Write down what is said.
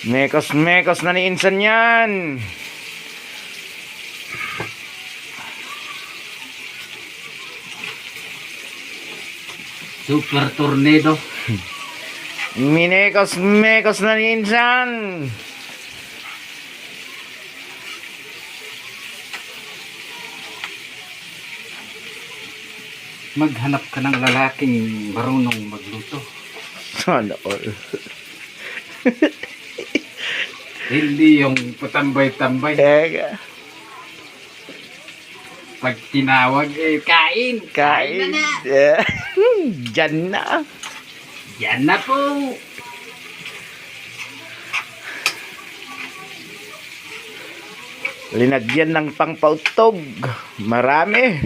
Mekos na ni Insan yan. Super tornado. Mekos na ni Insan. Maghanap ka ng lalaking marunong magluto. Sana all. Hindi yung patambay-tambay. Teka. Pag tinawag, kain. Kain. na. Diyan na. Yan na po. Linagyan ng pangpautog. Marami.